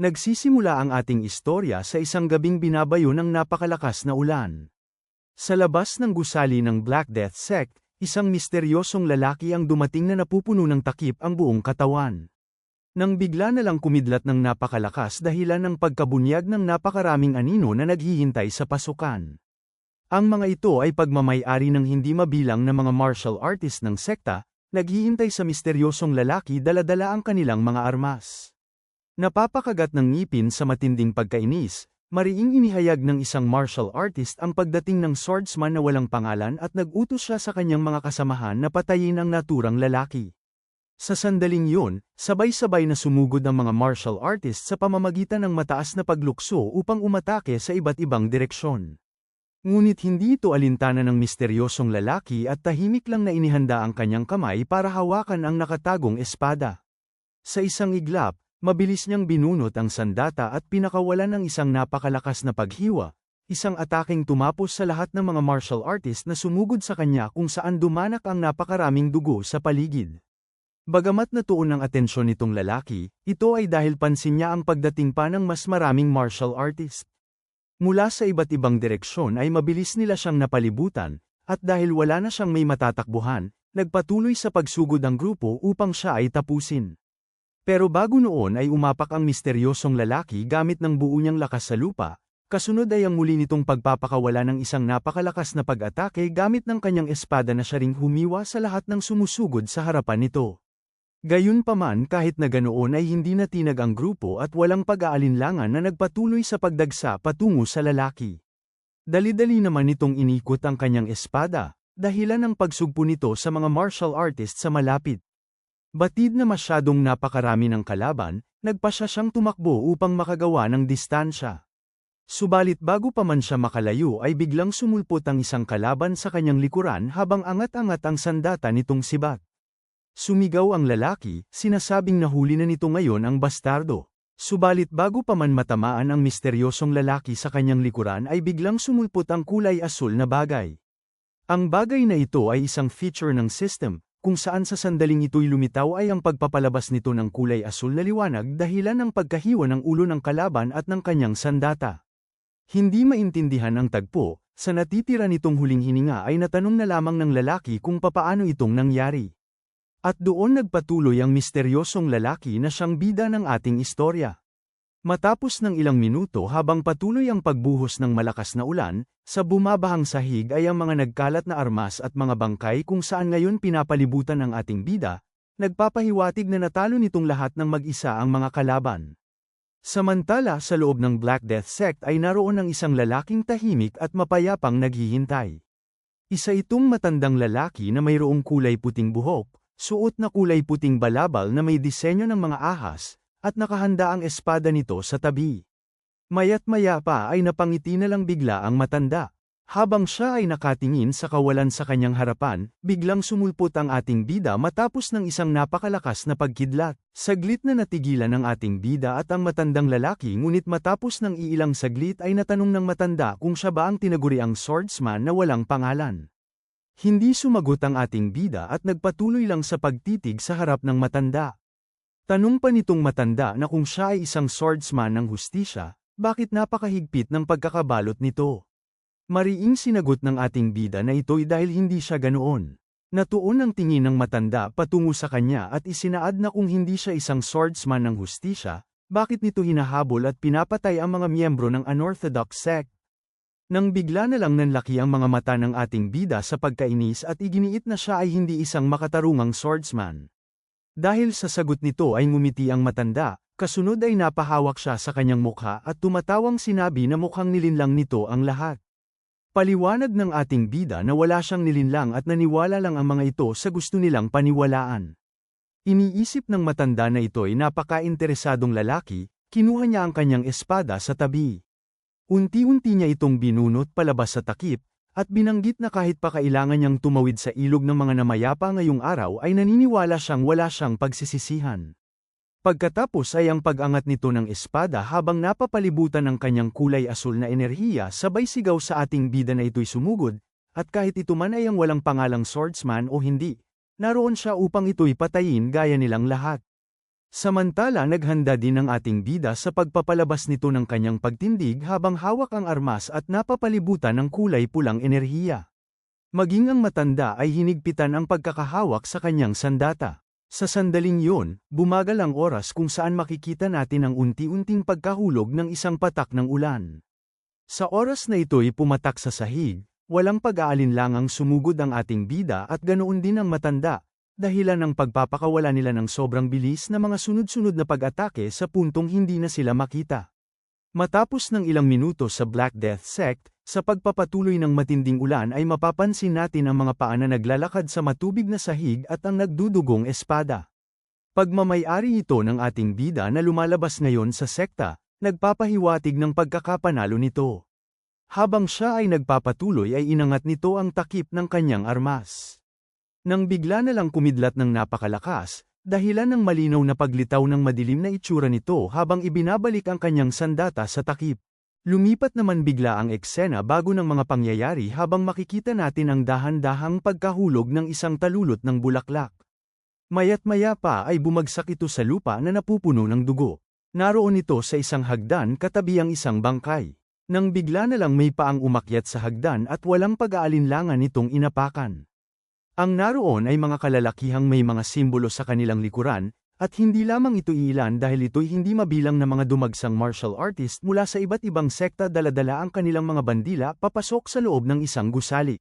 Nagsisimula ang ating istorya sa isang gabing binabayo ng napakalakas na ulan. Sa labas ng gusali ng Black Death Sect, isang misteryosong lalaki ang dumating na napupuno ng takip ang buong katawan. Nang bigla na lang kumidlat ng napakalakas dahilan ng pagkabunyag ng napakaraming anino na naghihintay sa pasukan. Ang mga ito ay pagmamay-ari ng hindi mabilang na mga martial artist ng sekta, naghihintay sa misteryosong lalaki dala-dala ang kanilang mga armas. Napapakagat ng ngipin sa matinding pagkainis, mariing inihayag ng isang martial artist ang pagdating ng swordsman na walang pangalan at nag-utos siya sa kanyang mga kasamahan na patayin ang naturang lalaki. Sa sandaling yun, sabay-sabay na sumugod ang mga martial artist sa pamamagitan ng mataas na paglukso upang umatake sa iba't ibang direksyon. Ngunit hindi ito alintana ng misteryosong lalaki at tahimik lang na inihanda ang kanyang kamay para hawakan ang nakatagong espada. Sa isang iglap, mabilis niyang binunot ang sandata at pinakawalan ng isang napakalakas na paghiwa, isang ataking tumapos sa lahat ng mga martial artist na sumugod sa kanya kung saan dumanak ang napakaraming dugo sa paligid. Bagamat natuon ang atensyon nitong lalaki, ito ay dahil pansin niya ang pagdating pa ng mas maraming martial artist. Mula sa iba't ibang direksyon ay mabilis nila siyang napalibutan, at dahil wala na siyang may matatakbuhan, nagpatuloy sa pagsugod ang grupo upang siya ay tapusin. Pero bago noon ay umapak ang misteryosong lalaki gamit ng buo niyang lakas sa lupa, kasunod ay ang muli nitong pagpapakawala ng isang napakalakas na pag-atake gamit ng kanyang espada na siya ring humiwa sa lahat ng sumusugod sa harapan nito. Gayunpaman kahit na ganoon ay hindi natinag ang grupo at walang pag-aalinlangan na nagpatuloy sa pagdagsa patungo sa lalaki. Dali-dali naman nitong inikot ang kanyang espada, dahilan ng pagsugpo nito sa mga martial artist sa malapit. Batid na masyadong napakarami ng kalaban, nagpasya siyang tumakbo upang makagawa ng distansya. Subalit bago pa man siya makalayo ay biglang sumulpot ang isang kalaban sa kanyang likuran habang angat-angat ang sandata nitong si Bat. Sumigaw ang lalaki, sinasabing nahuli na nito ngayon ang bastardo. Subalit bago pa man matamaan ang misteryosong lalaki sa kanyang likuran ay biglang sumulpot ang kulay asul na bagay. Ang bagay na ito ay isang feature ng system, kung saan sa sandaling ito'y lumitaw ay ang pagpapalabas nito ng kulay asul na liwanag dahilan ng pagkahiwa ng ulo ng kalaban at ng kanyang sandata. Hindi maintindihan ang tagpo, sa natitira nitong huling hininga ay natanong na lamang ng lalaki kung papaano itong nangyari. At doon nagpatuloy ang misteryosong lalaki na siyang bida ng ating istorya. Matapos ng ilang minuto habang patuloy ang pagbuhos ng malakas na ulan, sa bumabahang sahig ay ang mga nagkalat na armas at mga bangkay kung saan ngayon pinapalibutan ang ating bida, nagpapahiwatig na natalo nitong lahat ng mag-isa ang mga kalaban. Samantala sa loob ng Black Death Sect ay naroon ang isang lalaking tahimik at mapayapang naghihintay. Isa itong matandang lalaki na mayroong kulay puting buhok, suot na kulay puting balabal na may disenyo ng mga ahas, at nakahanda ang espada nito sa tabi. Maya't-maya pa ay napangiti na lang bigla ang matanda. Habang siya ay nakatingin sa kawalan sa kanyang harapan, biglang sumulpot ang ating bida matapos ng isang napakalakas na pagkidlat. Saglit na natigilan ang ating bida at ang matandang lalaki ngunit matapos ng iilang saglit ay natanong ng matanda kung siya ba ang tinaguriang swordsman na walang pangalan. Hindi sumagot ang ating bida at nagpatuloy lang sa pagtitig sa harap ng matanda. Tanong pa nitong matanda na kung siya ay isang swordsman ng hustisya, bakit napakahigpit ng pagkakabalot nito? Mariing sinagot ng ating bida na ito'y dahil hindi siya ganoon. Natuon ang tingin ng matanda patungo sa kanya at isinaad na kung hindi siya isang swordsman ng hustisya, bakit nito hinahabol at pinapatay ang mga miyembro ng unorthodox sect? Nang bigla na lang nanlaki ang mga mata ng ating bida sa pagkainis at iginiit na siya ay hindi isang makatarungang swordsman. Dahil sa sagot nito ay ngumiti ang matanda, kasunod ay napahawak siya sa kanyang mukha at tumatawang sinabi na mukhang nilinlang nito ang lahat. Paliwanag ng ating bida na wala siyang nilinlang at naniwala lang ang mga ito sa gusto nilang paniwalaan. Iniisip ng matanda na ito ay napaka-interesadong lalaki, kinuha niya ang kanyang espada sa tabi. Unti-unti niya itong binunot palabas sa takip, at binanggit na kahit pa kailangan niyang tumawid sa ilog ng mga namayapa ngayong araw ay naniniwala siyang wala siyang pagsisisihan. Pagkatapos ay ang pag-angat nito ng espada habang napapalibutan ng kanyang kulay asul na enerhiya sabay sigaw sa ating bida na ito'y sumugod, at kahit ito man ay ang walang pangalang swordsman o hindi, naroon siya upang ito'y patayin gaya nilang lahat. Samantala naghanda din ang ating bida sa pagpapalabas nito ng kanyang pagtindig habang hawak ang armas at napapalibutan ng kulay pulang enerhiya. Maging ang matanda ay hinigpitan ang pagkakahawak sa kanyang sandata. Sa sandaling yun, bumagal ang oras kung saan makikita natin ang unti-unting pagkahulog ng isang patak ng ulan. Sa oras na ito'y pumatak sa sahig, walang pag-aalinlangang sumugod ang ating bida at ganoon din ang matanda, dahilan ng pagpapakawala nila ng sobrang bilis na mga sunod-sunod na pag-atake sa puntong hindi na sila makita. Matapos ng ilang minuto sa Black Death Sect, sa pagpapatuloy ng matinding ulan ay mapapansin natin ang mga paa na naglalakad sa matubig na sahig at ang nagdudugong espada. Pagmamay-ari ito ng ating bida na lumalabas ngayon sa sekta, nagpapahiwatig ng pagkakapanalo nito. Habang siya ay nagpapatuloy ay inangat nito ang takip ng kanyang armas. Nang bigla na lang kumidlat ng napakalakas, dahilan ng malinaw na paglitaw ng madilim na itsura nito habang ibinabalik ang kanyang sandata sa takip. Lumipat naman bigla ang eksena bago ng mga pangyayari habang makikita natin ang dahan-dahang pagkahulog ng isang talulot ng bulaklak. Maya't-maya pa ay bumagsak ito sa lupa na napupuno ng dugo. Naroon ito sa isang hagdan katabi ang isang bangkay. Nang bigla na lang may paang umakyat sa hagdan at walang pag-aalinlangan nitong inapakan. Ang naroon ay mga kalalakihang may mga simbolo sa kanilang likuran, at hindi lamang ito iilan dahil ito'y hindi mabilang na mga dumagsang martial artist mula sa iba't ibang sekta dala-dala ang kanilang mga bandila papasok sa loob ng isang gusali.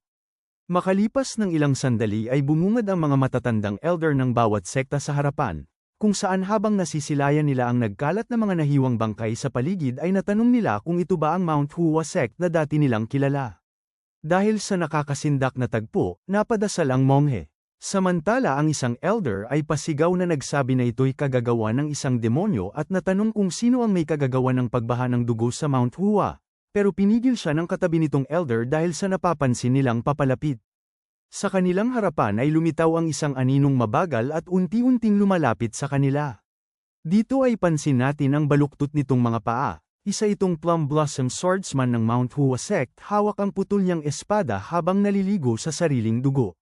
Makalipas ng ilang sandali ay bumungad ang mga matatandang elder ng bawat sekta sa harapan, kung saan habang nasisilayan nila ang nagkalat na mga nahiwang bangkay sa paligid ay natanong nila kung ito ba ang Mount Hua sect na dati nilang kilala. Dahil sa nakakasindak na tagpo, napadasal ang monghe. Samantala ang isang elder ay pasigaw na nagsabi na ito'y kagagawa ng isang demonyo at natanong kung sino ang may kagagawa ng pagbaha ng dugo sa Mount Hua, pero pinigil siya ng katabi nitong elder dahil sa napapansin nilang papalapit. Sa kanilang harapan ay lumitaw ang isang aninong mabagal at unti-unting lumalapit sa kanila. Dito ay pansin natin ang baluktot nitong mga paa. Isa itong Plum Blossom Swordsman ng Mount Hua sect, hawak ang putol niyang espada habang naliligo sa sariling dugo.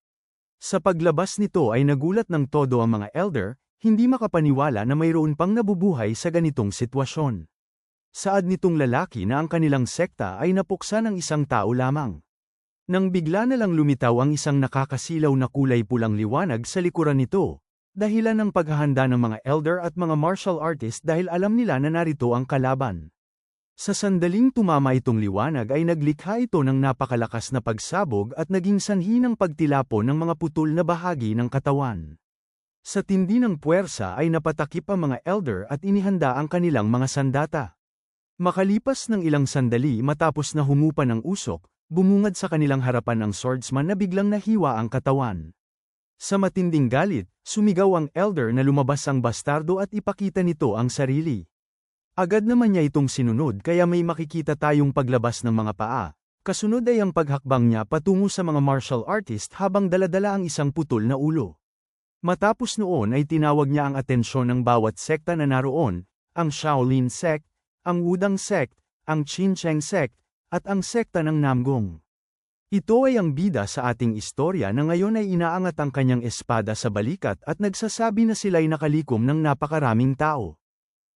Sa paglabas nito ay nagulat ng todo ang mga elder, hindi makapaniwala na mayroon pang nabubuhay sa ganitong sitwasyon. Saad nitong lalaki na ang kanilang sekta ay napuksa ng isang tao lamang. Nang bigla na lang lumitaw ang isang nakakasilaw na kulay pulang liwanag sa likuran nito, dahilan ng paghahanda ng mga elder at mga martial artist dahil alam nila na narito ang kalaban. Sa sandaling tumama itong liwanag ay naglikha ito ng napakalakas na pagsabog at naging sanhi ng pagtilapon ng mga putol na bahagi ng katawan. Sa tindi ng puwersa ay napatakip ang mga elder at inihanda ang kanilang mga sandata. Makalipas ng ilang sandali matapos na humupa ng usok, bumungad sa kanilang harapan ang swordsman na biglang nahiwa ang katawan. Sa matinding galit, sumigaw ang elder na lumabas ang bastardo at ipakita nito ang sarili. Agad naman niya itong sinunod kaya may makikita tayong paglabas ng mga paa. Kasunod ay ang paghakbang niya patungo sa mga martial artist habang daladala ang isang putol na ulo. Matapos noon ay tinawag niya ang atensyon ng bawat sekta na naroon, ang Shaolin sect, ang Wudang sect, ang Qincheng sect, at ang sekta ng Namgong. Ito ay ang bida sa ating istorya na ngayon ay inaangat ang kanyang espada sa balikat at nagsasabi na sila'y nakalikom ng napakaraming tao.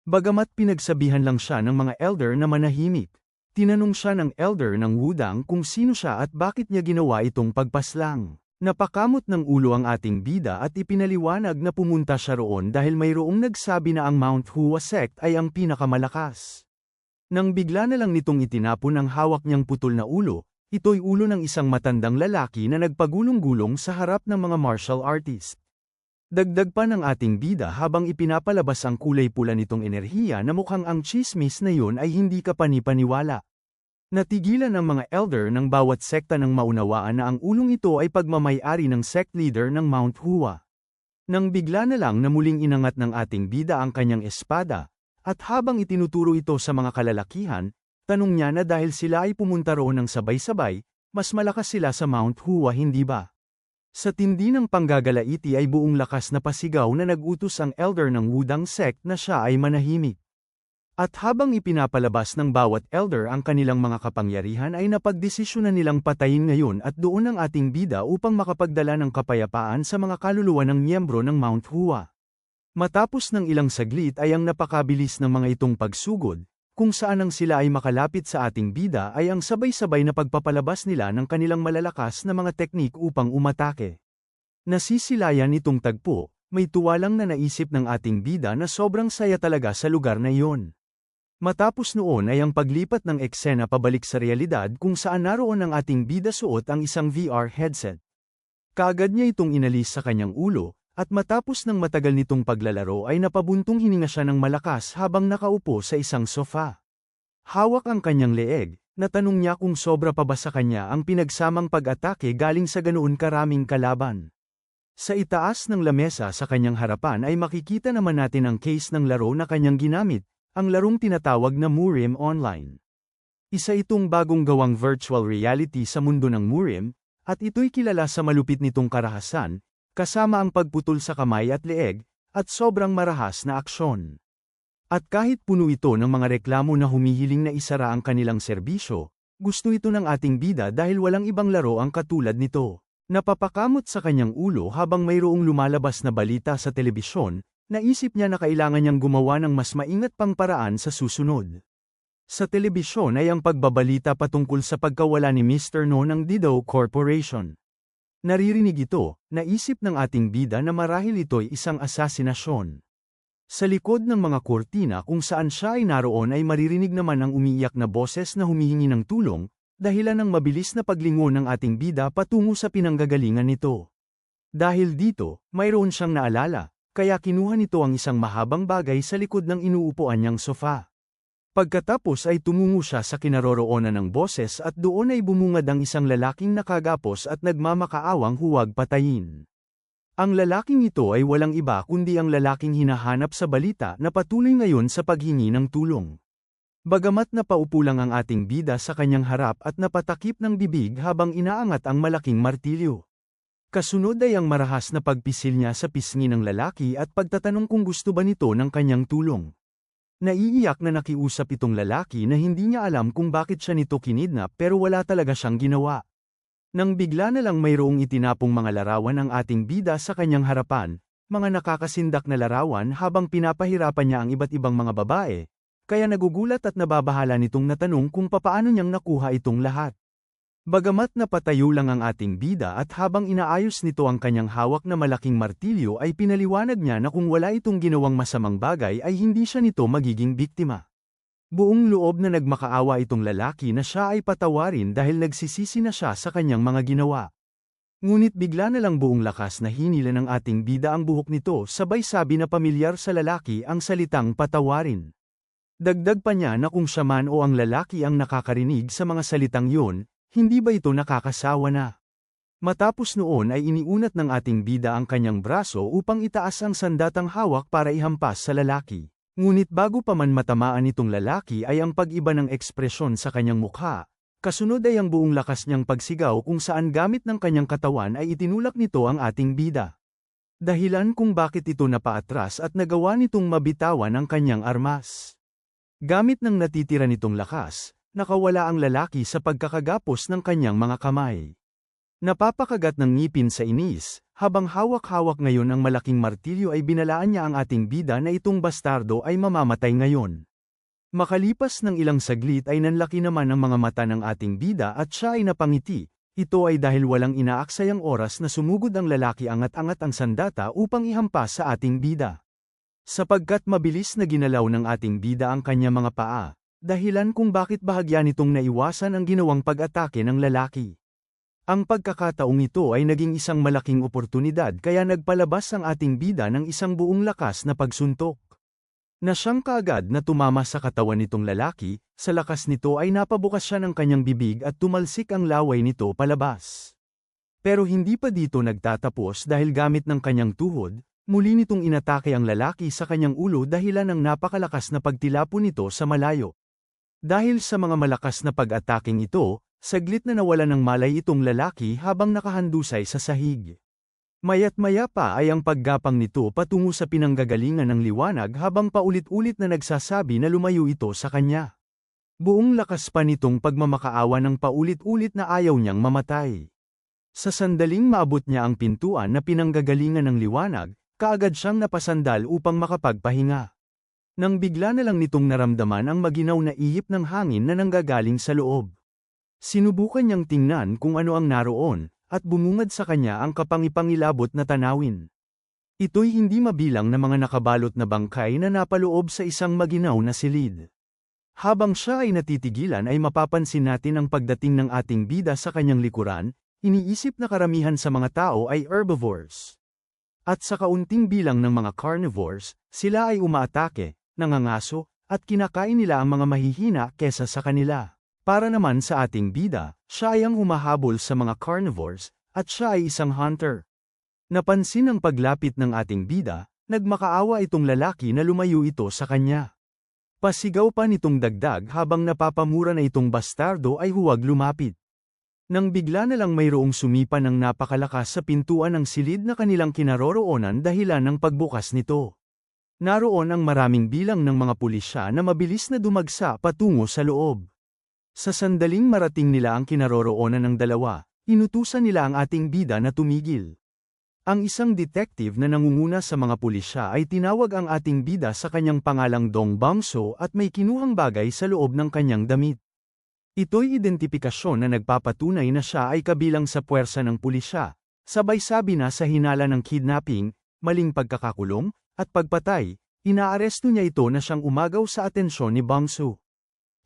Bagamat pinagsabihan lang siya ng mga elder na manahimik, tinanong siya ng elder ng Wudang kung sino siya at bakit niya ginawa itong pagpaslang. Napakamot ng ulo ang ating bida at ipinaliwanag na pumunta siya roon dahil mayroong nagsabi na ang Mount Hua sect ay ang pinakamalakas. Nang bigla na lang nitong itinapon ang hawak niyang putol na ulo, ito'y ulo ng isang matandang lalaki na nagpagulong-gulong sa harap ng mga martial artist. Dagdag pa ng ating bida habang ipinapalabas ang kulay pula nitong enerhiya na mukhang ang chismis na yun ay hindi kapani-paniwala. Natigilan ang mga elder ng bawat sekta nang maunawaan na ang ulong ito ay pagmamay-ari ng sect leader ng Mount Hua. Nang bigla na lang na muling inangat ng ating bida ang kanyang espada, at habang itinuturo ito sa mga kalalakihan, tanong niya na dahil sila ay pumunta roon ng sabay-sabay, mas malakas sila sa Mount Hua hindi ba? Sa tindi ng panggagalaiti ay buong lakas na pasigaw na nag-utos ang elder ng Wudang sect na siya ay manahimik. At habang ipinapalabas ng bawat elder ang kanilang mga kapangyarihan ay napagdesisyonan nilang patayin ngayon at doon ang ating bida upang makapagdala ng kapayapaan sa mga kaluluwa ng miyembro ng Mount Hua. Matapos ng ilang saglit ay ang napakabilis ng mga itong pagsugod, kung saan ang sila ay makalapit sa ating bida ay ang sabay-sabay na pagpapalabas nila ng kanilang malalakas na mga teknik upang umatake. Nasisilayan itong tagpo, may tuwalang na naisip ng ating bida na sobrang saya talaga sa lugar na iyon. Matapos noon ay ang paglipat ng eksena pabalik sa realidad kung saan naroon ang ating bida suot ang isang VR headset. Kaagad niya itong inalis sa kanyang ulo, at matapos ng matagal nitong paglalaro ay napabuntong hininga siya ng malakas habang nakaupo sa isang sofa. Hawak ang kanyang leeg, natanong niya kung sobra pa ba sa kanya ang pinagsamang pag-atake galing sa ganoon karaming kalaban. Sa itaas ng lamesa sa kanyang harapan ay makikita naman natin ang case ng laro na kanyang ginamit, ang larong tinatawag na Murim Online. Isa itong bagong gawang virtual reality sa mundo ng Murim, at ito'y kilala sa malupit nitong karahasan, kasama ang pagputol sa kamay at leeg, at sobrang marahas na aksyon. At kahit puno ito ng mga reklamo na humihiling na isara ang kanilang serbisyo, gusto ito ng ating bida dahil walang ibang laro ang katulad nito. Napapakamot sa kanyang ulo habang mayroong lumalabas na balita sa telebisyon, naisip niya na kailangan niyang gumawa ng mas maingat pang paraan sa susunod. Sa telebisyon ay ang pagbabalita patungkol sa pagkawala ni Mr. No ng Dido Corporation. Naririnig ito, naisip ng ating bida na marahil ito'y isang asasinasyon. Sa likod ng mga kurtina kung saan siya ay naroon ay maririnig naman ang umiiyak na boses na humihingi ng tulong, dahilan ng mabilis na paglingon ng ating bida patungo sa pinanggagalingan nito. Dahil dito, mayroon siyang naalala, kaya kinuha nito ang isang mahabang bagay sa likod ng inuupuan niyang sofa. Pagkatapos ay tumungo siya sa kinaroroonan ng boses at doon ay bumungad ang isang lalaking nakagapos at nagmamakaawang huwag patayin. Ang lalaking ito ay walang iba kundi ang lalaking hinahanap sa balita na patuloy ngayon sa paghingi ng tulong. Bagamat napaupo lang ang ating bida sa kanyang harap at napatakip ng bibig habang inaangat ang malaking martilyo. Kasunod ay ang marahas na pagpisil niya sa pisngi ng lalaki at pagtatanong kung gusto ba nito ng kanyang tulong. Naiiyak na nakiusap itong lalaki na hindi niya alam kung bakit siya nito kinidnap pero wala talaga siyang ginawa. Nang bigla na lang mayroong itinapong mga larawan ang ating bida sa kanyang harapan, mga nakakasindak na larawan habang pinapahirapan niya ang iba't ibang mga babae, kaya nagugulat at nababahala nitong natanong kung papaano niyang nakuha itong lahat. Bagamat napatayo lang ang ating bida at habang inaayos nito ang kanyang hawak na malaking martilyo ay pinaliwanag niya na kung wala itong ginawang masamang bagay ay hindi siya nito magiging biktima. Buong loob na nagmakaawa itong lalaki na siya ay patawarin dahil nagsisisi na siya sa kanyang mga ginawa. Ngunit bigla na lang buong lakas na hinila ng ating bida ang buhok nito sabay sabi na pamilyar sa lalaki ang salitang patawarin. Dagdag pa niya na kung siya man o ang lalaki ang nakakarinig sa mga salitang yun, hindi ba ito nakakasawa na? Matapos noon ay iniunat ng ating bida ang kanyang braso upang itaas ang sandatang hawak para ihampas sa lalaki. Ngunit bago pa man matamaan itong lalaki ay ang pag-iba ng ekspresyon sa kanyang mukha, kasunod ay ang buong lakas niyang pagsigaw kung saan gamit ng kanyang katawan ay itinulak nito ang ating bida. Dahilan kung bakit ito napaatras at nagawa nitong mabitawan ang kanyang armas. Gamit ng natitira nitong lakas, nakawala ang lalaki sa pagkakagapos ng kanyang mga kamay. Napapakagat ng ngipin sa inis, habang hawak-hawak ngayon ang malaking martilyo ay binalaan niya ang ating bida na itong bastardo ay mamamatay ngayon. Makalipas ng ilang saglit ay nanlaki naman ang mga mata ng ating bida at siya ay napangiti. Ito ay dahil walang inaaksayang oras na sumugod ang lalaki angat-angat ang sandata upang ihampas sa ating bida. Sapagkat mabilis na ginalaw ng ating bida ang kanya mga paa, dahilan kung bakit bahagya nitong naiwasan ang ginawang pag-atake ng lalaki. Ang pagkakataong ito ay naging isang malaking oportunidad kaya nagpalabas ang ating bida ng isang buong lakas na pagsuntok. Na siyang kaagad na tumama sa katawan nitong lalaki, sa lakas nito ay napabukas siya ng kanyang bibig at tumalsik ang laway nito palabas. Pero hindi pa dito nagtatapos dahil gamit ng kanyang tuhod, muli nitong inatake ang lalaki sa kanyang ulo dahilan ng napakalakas na pagtilapon nito sa malayo. Dahil sa mga malakas na pag-ataking ito, saglit na nawala ng malay itong lalaki habang nakahandusay sa sahig. Maya't-maya pa ay ang paggapang nito patungo sa pinanggagalingan ng liwanag habang paulit-ulit na nagsasabi na lumayo ito sa kanya. Buong lakas pa nitong pagmamakaawa ng paulit-ulit na ayaw niyang mamatay. Sa sandaling maabot niya ang pintuan na pinanggagalingan ng liwanag, kaagad siyang napasandal upang makapagpahinga. Nang bigla na lang nitong naramdaman ang maginaw na ihip ng hangin na nanggagaling sa loob. Sinubukan niyang tingnan kung ano ang naroon, at bumungad sa kanya ang kapangipangilabot na tanawin. Ito'y hindi mabilang na mga nakabalot na bangkay na napaloob sa isang maginaw na silid. Habang siya ay natitigilan ay mapapansin natin ang pagdating ng ating bida sa kanyang likuran, iniisip na karamihan sa mga tao ay herbivores. At sa kaunting bilang ng mga carnivores, sila ay umaatake, nangangaso, at kinakain nila ang mga mahihina kesa sa kanila. Para naman sa ating bida, siya ay ang humahabol sa mga carnivores, at siya ay isang hunter. Napansin ang paglapit ng ating bida, nagmakaawa itong lalaki na lumayo ito sa kanya. Pasigaw pa nitong dagdag habang napapamura na itong bastardo ay huwag lumapit. Nang bigla na lang mayroong sumipa ng napakalakas sa pintuan ng silid na kanilang kinaroroonan dahilan ng pagbukas nito. Naroon ang maraming bilang ng mga pulisya na mabilis na dumagsa patungo sa loob. Sa sandaling marating nila ang kinaroroonan ng dalawa, inutusan nila ang ating bida na tumigil. Ang isang detective na nangunguna sa mga pulisya ay tinawag ang ating bida sa kanyang pangalang Dong Bangso at may kinuhang bagay sa loob ng kanyang damit. Ito'y identifikasyon na nagpapatunay na siya ay kabilang sa puwersa ng pulisya, sabay sabi na sa hinala ng kidnapping, maling pagkakakulong, at pagpatay, inaaresto niya ito na siyang umagaw sa atensyon ni Bangso.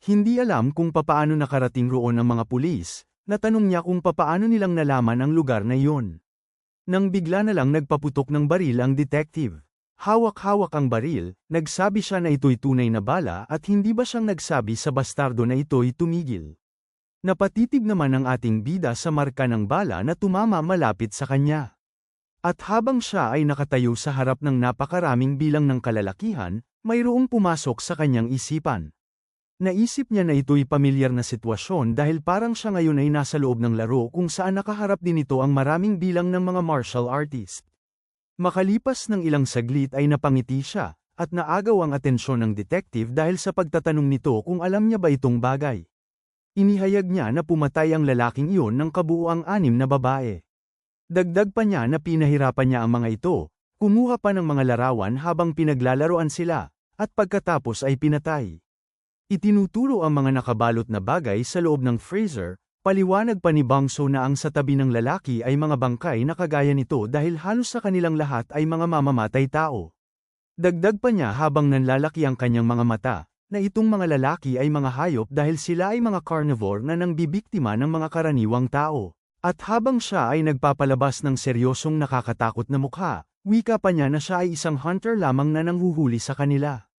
Hindi alam kung papaano nakarating roon ang mga pulis, natanong niya kung papaano nilang nalaman ang lugar na iyon. Nang bigla na lang nagpaputok ng baril ang detective. Hawak-hawak ang baril, nagsabi siya na ito'y tunay na bala at hindi ba siyang nagsabi sa bastardo na ito'y tumigil. Napatitig naman ang ating bida sa marka ng bala na tumama malapit sa kanya. At habang siya ay nakatayo sa harap ng napakaraming bilang ng kalalakihan, mayroong pumasok sa kanyang isipan. Naisip niya na ito'y pamilyar na sitwasyon dahil parang siya ngayon ay nasa loob ng laro kung saan nakaharap din ito ang maraming bilang ng mga martial artist. Makalipas ng ilang saglit ay napangiti siya, at naagaw ang atensyon ng detective dahil sa pagtatanong nito kung alam niya ba itong bagay. Inihayag niya na pumatay ang lalaking iyon ng kabuuang 6 na babae. Dagdag pa niya na pinahirapan niya ang mga ito, kumuha pa ng mga larawan habang pinaglalaroan sila, at pagkatapos ay pinatay. Itinuturo ang mga nakabalot na bagay sa loob ng freezer, paliwanag pa ni Bangso na ang sa tabi ng lalaki ay mga bangkay na kagaya nito dahil halos sa kanilang lahat ay mga mamamatay tao. Dagdag pa niya habang nanlalaki ang kanyang mga mata, na itong mga lalaki ay mga hayop dahil sila ay mga carnivore na nangbibiktima ng mga karaniwang tao. At habang siya ay nagpapalabas ng seryosong nakakatakot na mukha, wika pa niya na siya ay isang hunter lamang na nanghuhuli sa kanila.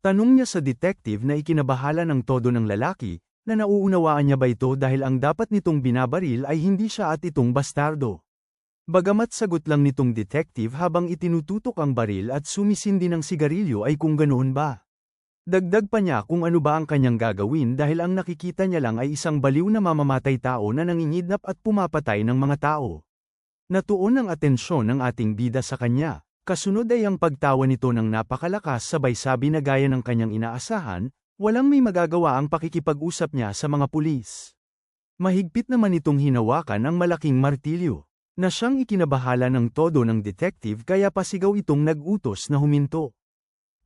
Tanong niya sa detective na ikinabahala ng todo ng lalaki, na nauunawaan niya ba ito dahil ang dapat nitong binabaril ay hindi siya at itong bastardo. Bagamat sagot lang nitong detective habang itinututok ang baril at sumisindi ng sigarilyo ay kung ganoon ba. Dagdag pa niya kung ano ba ang kanyang gagawin dahil ang nakikita niya lang ay isang baliw na mamamatay tao na nangingidnap at pumapatay ng mga tao. Natuon ang atensyon ng ating bida sa kanya. Kasunod ay ang pagtawa nito ng napakalakas sabay sabi na gaya ng kanyang inaasahan, walang may magagawa ang pakikipag-usap niya sa mga pulis. Mahigpit naman itong hinawakan ang malaking martilyo, na siyang ikinabahala ng todo ng detective kaya pasigaw itong nag-utos na huminto.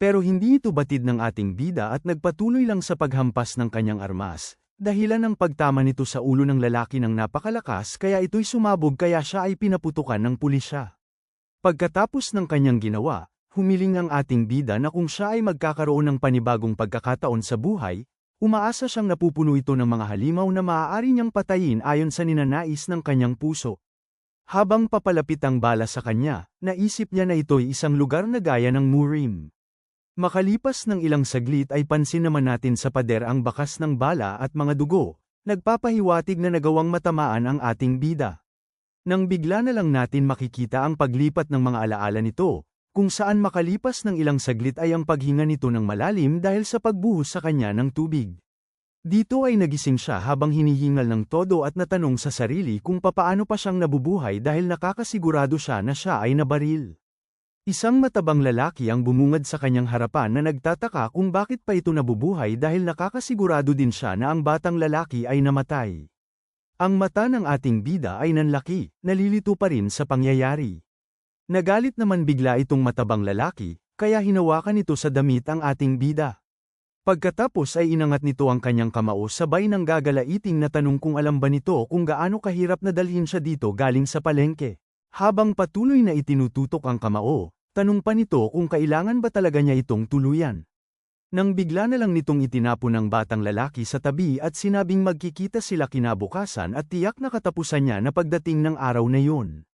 Pero hindi ito batid ng ating bida at nagpatuloy lang sa paghampas ng kanyang armas, dahilan ng pagtama nito sa ulo ng lalaki ng napakalakas kaya ito'y sumabog kaya siya ay pinaputukan ng pulisya. Pagkatapos ng kanyang ginawa, humiling ang ating bida na kung siya ay magkakaroon ng panibagong pagkakataon sa buhay, umaasa siyang napupuno ito ng mga halimaw na maaari niyang patayin ayon sa ninanais ng kanyang puso. Habang papalapit ang bala sa kanya, naisip niya na ito'y isang lugar na gaya ng Murim. Makalipas ng ilang saglit ay pansin naman natin sa pader ang bakas ng bala at mga dugo, nagpapahiwatig na nagawang matamaan ang ating bida. Nang bigla na lang natin makikita ang paglipat ng mga alaala nito, kung saan makalipas ng ilang saglit ay ang paghinga nito ng malalim dahil sa pagbuhos sa kanya ng tubig. Dito ay nagising siya habang hinihingal ng todo at natanong sa sarili kung papaano pa siyang nabubuhay dahil nakakasigurado siya na siya ay nabaril. Isang matabang lalaki ang bumungad sa kanyang harapan na nagtataka kung bakit pa ito nabubuhay dahil nakakasigurado din siya na ang batang lalaki ay namatay. Ang mata ng ating bida ay nanlaki, nalilito pa rin sa pangyayari. Nagalit naman bigla itong matabang lalaki, kaya hinawakan nito sa damit ang ating bida. Pagkatapos ay inangat nito ang kanyang kamao sabay ng gagalaiting na tanong kung alam ba nito kung gaano kahirap na dalhin siya dito galing sa palengke. Habang patuloy na itinututok ang kamao, tanong pa nito kung kailangan ba talaga niya itong tuluyan. Nang bigla na lang nitong itinapon ng batang lalaki sa tabi at sinabing magkikita sila kinabukasan at tiyak na katapusan niya na pagdating ng araw na yun.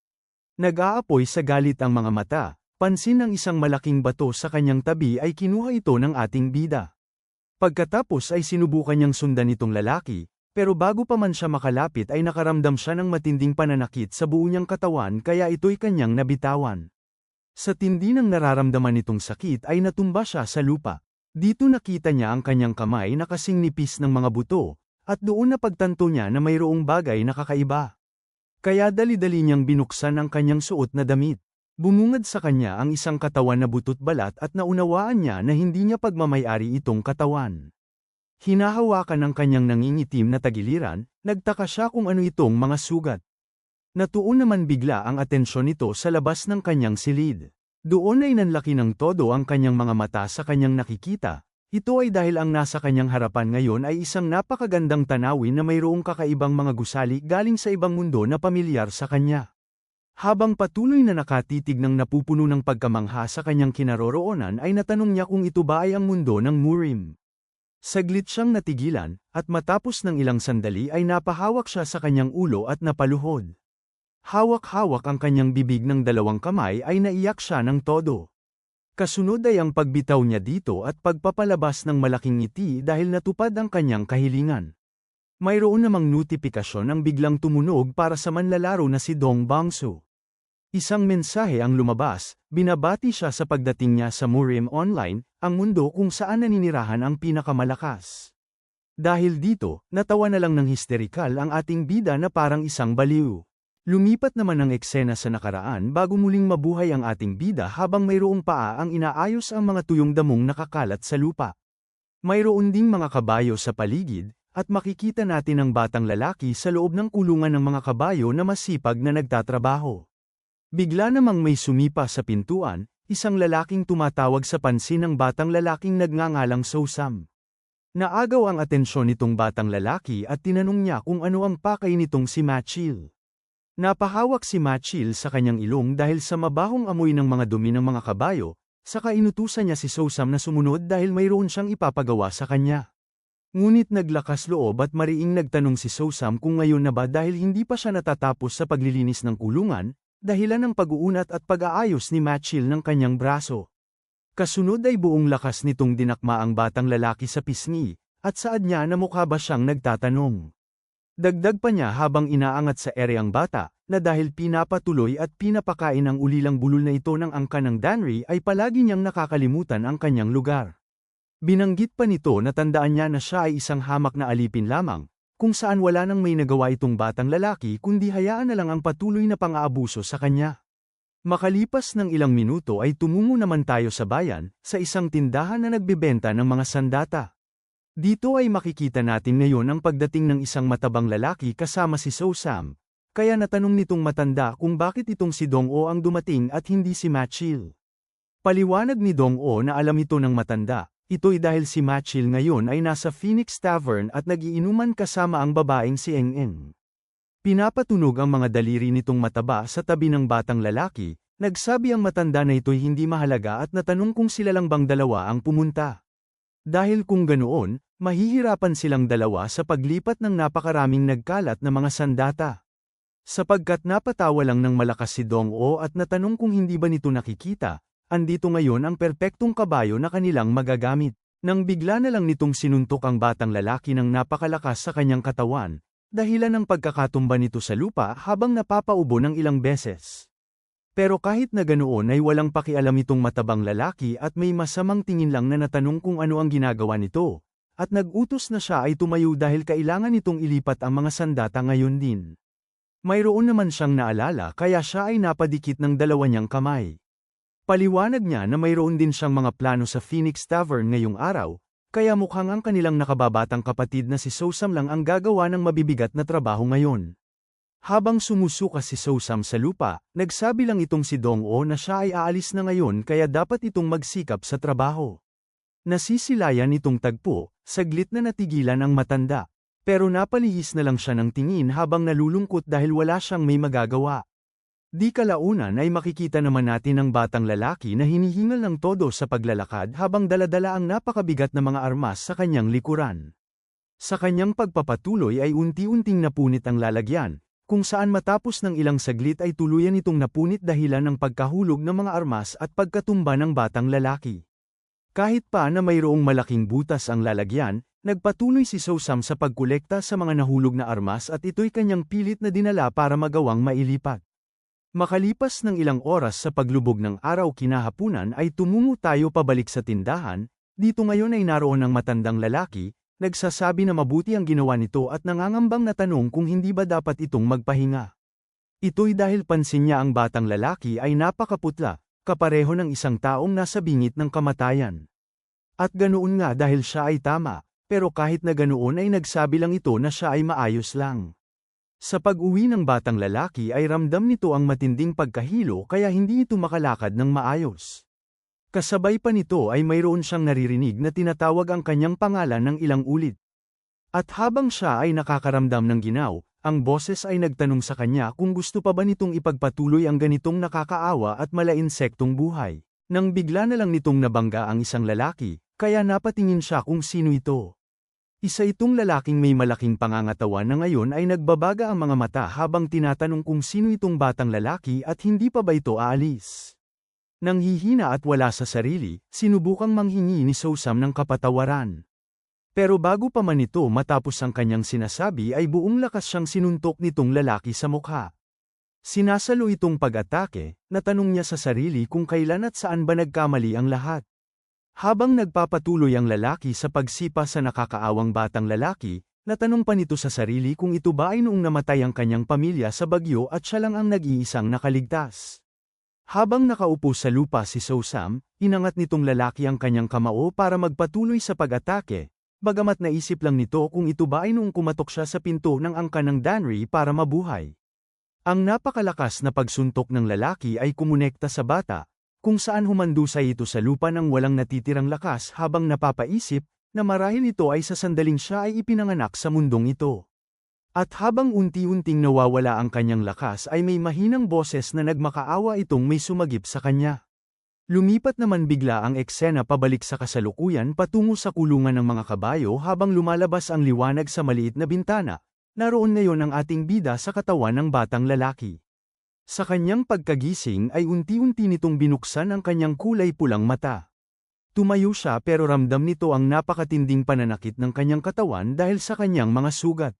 Nag-aapoy sa galit ang mga mata, pansin ng isang malaking bato sa kanyang tabi ay kinuha ito ng ating bida. Pagkatapos ay sinubukan niyang sundan itong lalaki, pero bago pa man siya makalapit ay nakaramdam siya ng matinding pananakit sa buo niyang katawan kaya ito'y kanyang nabitawan. Sa tindi ng nararamdaman nitong sakit ay natumba siya sa lupa. Dito nakita niya ang kanyang kamay na kasing nipis ng mga buto, at doon napagtanto niya na mayroong bagay na kakaiba. Kaya dali-dali niyang binuksan ang kanyang suot na damit. Bumungad sa kanya ang isang katawan na butot balat at naunawaan niya na hindi niya pagmamayari itong katawan. Hinahawakan ng kanyang nangingitim na tagiliran, nagtaka siya kung ano itong mga sugat. Natuon naman bigla ang atensyon nito sa labas ng kanyang silid. Doon ay nanlaki ng todo ang kanyang mga mata sa kanyang nakikita. Ito ay dahil ang nasa kanyang harapan ngayon ay isang napakagandang tanawin na mayroong kakaibang mga gusali galing sa ibang mundo na pamilyar sa kanya. Habang patuloy na nakatitig ng napupuno ng pagkamangha sa kanyang kinaroroonan ay natanong niya kung ito ba ay ang mundo ng Murim. Saglit siyang natigilan, at matapos ng ilang sandali ay napahawak siya sa kanyang ulo at napaluhod. Hawak-hawak ang kanyang bibig ng dalawang kamay ay naiyak siya ng todo. Kasunod ay ang pagbitaw niya dito at pagpapalabas ng malaking ngiti dahil natupad ang kanyang kahilingan. Mayroon namang notifikasyon ang biglang tumunog para sa manlalaro na si Dong Bangsu. Isang mensahe ang lumabas, binabati siya sa pagdating niya sa Murim Online, ang mundo kung saan naninirahan ang pinakamalakas. Dahil dito, natawa na lang ng histerikal ang ating bida na parang isang baliw. Lumipat naman ang eksena sa nakaraan bago muling mabuhay ang ating bida habang mayroong paa ang inaayos ang mga tuyong damong nakakalat sa lupa. Mayroon ding mga kabayo sa paligid, at makikita natin ang batang lalaki sa loob ng kulungan ng mga kabayo na masipag na nagtatrabaho. Bigla namang may sumipa sa pintuan, isang lalaking tumatawag sa pansin ng batang lalaking nagngangalang Sosam. Naagaw ang atensyon nitong batang lalaki at tinanong niya kung ano ang pakay nitong si Machil. Napahawak si Machil sa kanyang ilong dahil sa mabahong amoy ng mga dumi ng mga kabayo, saka inutusan niya si Sosam na sumunod dahil mayroon siyang ipapagawa sa kanya. Ngunit naglakas loob at mariing nagtanong si Sosam kung ngayon na ba dahil hindi pa siya natatapos sa paglilinis ng kulungan, dahilan ng pag-uunat at pag-aayos ni Machil ng kanyang braso. Kasunod ay buong lakas nitong dinakma ang batang lalaki sa pisngi, at saad niya na mukha ba siyang nagtatanong. Dagdag pa niya habang inaangat sa ere ang bata, na dahil pinapatuloy at pinapakain ang ulilang bulol na ito ng angka ng Danri ay palagi niyang nakakalimutan ang kanyang lugar. Binanggit pa nito na tandaan niya na siya ay isang hamak na alipin lamang, kung saan wala nang may nagawa itong batang lalaki kundi hayaan na lang ang patuloy na pang-aabuso sa kanya. Makalipas ng ilang minuto ay tumungo naman tayo sa bayan, sa isang tindahan na nagbebenta ng mga sandata. Dito ay makikita natin ngayon ang pagdating ng isang matabang lalaki kasama si Sosam, kaya natanong nitong matanda kung bakit itong si Dong-o ang dumating at hindi si Machil. Paliwanag ni Dong-o na alam ito ng matanda. Ito'y dahil si Machil ngayon ay nasa Phoenix Tavern at nagiinuman kasama ang babaeng si Eng-eng. Pinapatunog ang mga daliri nitong mataba sa tabi ng batang lalaki, nagsabi ang matanda na ito'y hindi mahalaga at natanong kung sila lang bang dalawa ang pumunta. Dahil kung ganoon, mahihirapan silang dalawa sa paglipat ng napakaraming nagkalat na mga sandata. Sapagkat napatawa lang ng malakas si Dong-o at natanong kung hindi ba nito nakikita, andito ngayon ang perpektong kabayo na kanilang magagamit. Nang bigla na lang nitong sinuntok ang batang lalaki ng napakalakas sa kanyang katawan, dahilan ng pagkakatumba nito sa lupa habang napapaubo ng ilang beses. Pero kahit na ganoon ay walang pakialam itong matabang lalaki at may masamang tingin lang na natanong kung ano ang ginagawa nito, at nag-utos na siya ay tumayo dahil kailangan nitong ilipat ang mga sandata ngayon din. Mayroon naman siyang naalala kaya siya ay napadikit ng dalawa niyang kamay. Paliwanag niya na mayroon din siyang mga plano sa Phoenix Tavern ngayong araw, kaya mukhang ang kanilang nakababatang kapatid na si Sosam lang ang gagawa ng mabibigat na trabaho ngayon. Habang sumusuka si Sosam sa lupa, nagsabi lang itong si Dong-o na siya ay aalis na ngayon kaya dapat itong magsikap sa trabaho. Nasisilayan itong tagpo, saglit na natigilan ang matanda. Pero napalihis na lang siya ng tingin habang nalulungkot dahil wala siyang may magagawa. Di kalaunan ay makikita naman natin ang batang lalaki na hinihingal ng todo sa paglalakad habang daladala ang napakabigat na mga armas sa kanyang likuran. Sa kanyang pagpapatuloy ay unti-unting napunit ang lalagyan, kung saan matapos ng ilang saglit ay tuluyan itong napunit dahilan ng pagkahulog ng mga armas at pagkatumba ng batang lalaki. Kahit pa na mayroong malaking butas ang lalagyan, nagpatuloy si Sosam sa pagkolekta sa mga nahulog na armas at ito'y kanyang pilit na dinala para magawang mailipat. Makalipas ng ilang oras sa paglubog ng araw kinahapunan ay tumungo tayo pabalik sa tindahan, dito ngayon ay naroon ang matandang lalaki, nagsasabi na mabuti ang ginawa nito at nangangambang na tanong kung hindi ba dapat itong magpahinga. Ito'y dahil pansin niya ang batang lalaki ay napakaputla, kapareho ng isang taong nasa bingit ng kamatayan. At ganoon nga dahil siya ay tama, pero kahit na ganoon ay nagsabi lang ito na siya ay maayos lang. Sa pag-uwi ng batang lalaki ay ramdam nito ang matinding pagkahilo kaya hindi ito makalakad ng maayos. Kasabay pa nito ay mayroon siyang naririnig na tinatawag ang kanyang pangalan ng ilang ulit. At habang siya ay nakakaramdam ng ginaw, ang boses ay nagtanong sa kanya kung gusto pa ba nitong ipagpatuloy ang ganitong nakakaawa at mala-insektong buhay. Nang bigla na lang nitong nabangga ang isang lalaki, kaya napatingin siya kung sino ito. Isa itong lalaking may malaking pangangatawan na ngayon ay nagbabaga ang mga mata habang tinatanong kung sino itong batang lalaki at hindi pa ba ito aalis. Nang hihina at wala sa sarili, sinubukang manghingi ni Sosam ng kapatawaran. Pero bago pa man ito matapos ang kanyang sinasabi ay buong lakas siyang sinuntok nitong lalaki sa mukha. Sinasalo itong pag-atake, natanong niya sa sarili kung kailan at saan ba nagkamali ang lahat. Habang nagpapatuloy ang lalaki sa pagsipa sa nakakaawang batang lalaki, natanong pa nito sa sarili kung ito ba ay noong namatay ang kanyang pamilya sa bagyo at siya lang ang nag-iisang nakaligtas. Habang nakaupo sa lupa si Sosam, inangat nitong lalaki ang kanyang kamao para magpatuloy sa pag-atake, bagamat naisip lang nito kung ito ba ay noong kumatok siya sa pinto ng angka ng Danri para mabuhay. Ang napakalakas na pagsuntok ng lalaki ay kumonekta sa bata, kung saan humandusay ito sa lupa ng walang natitirang lakas habang napapaisip na marahil ito ay sa sandaling siya ay ipinanganak sa mundong ito. At habang unti-unting nawawala ang kanyang lakas ay may mahinang boses na nagmakaawa itong may sumagip sa kanya. Lumipat naman bigla ang eksena pabalik sa kasalukuyan patungo sa kulungan ng mga kabayo habang lumalabas ang liwanag sa maliit na bintana. Naroon ngayon ang ating bida sa katawan ng batang lalaki. Sa kanyang pagkagising ay unti-unti nitong binuksan ang kanyang kulay pulang mata. Tumayo siya pero ramdam nito ang napakatinding pananakit ng kanyang katawan dahil sa kanyang mga sugat.